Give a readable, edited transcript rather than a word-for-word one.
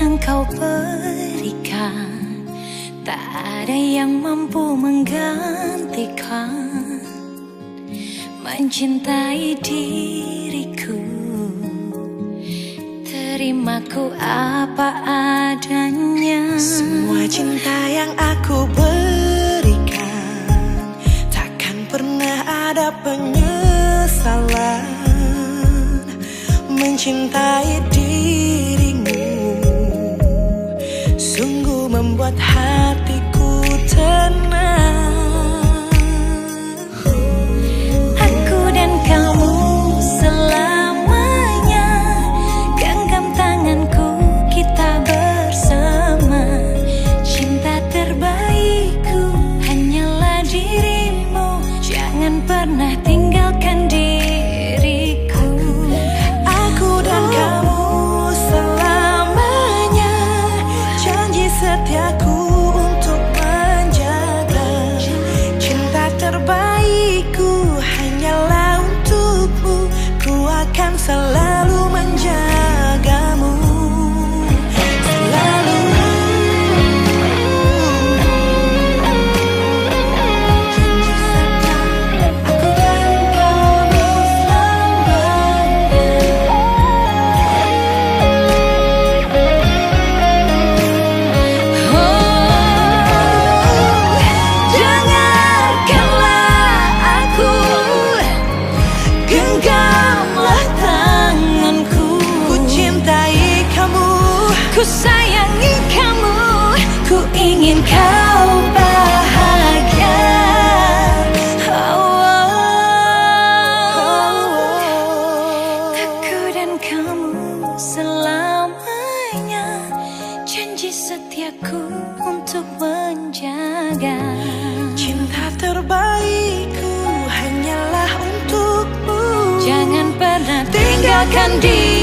yang kau berikan, tak ada yang mampu menggantikan. Mencintai diriku, terimaku apa adanya. Semua cinta yang aku berikan, takkan pernah ada penyesalan. Mencintai dirimu sungguh membuat hatiku tenang. Aku dan kamu selamanya, genggam tanganku kita bersama. Cinta terbaikku hanyalah dirimu, jangan pernah tinggalkan diriku. Aku dan kamu selamanya, janji setiaku untuk menjaga. Cinta terbaikku hanyalah untukmu, ku akan selalu menjagamu. Selalu. Aku dan kamu selamanya. Dengarkanlah aku, genggamlah tanganku. Ku cintai kamu, Ku sayangi kamu, ku ingin kau bahagia. Aku dan kamu selamanya, janji setiaku untuk menjaga. cinta terbaikku hanyalah untukmu. Jangan pernah tinggalkan diri.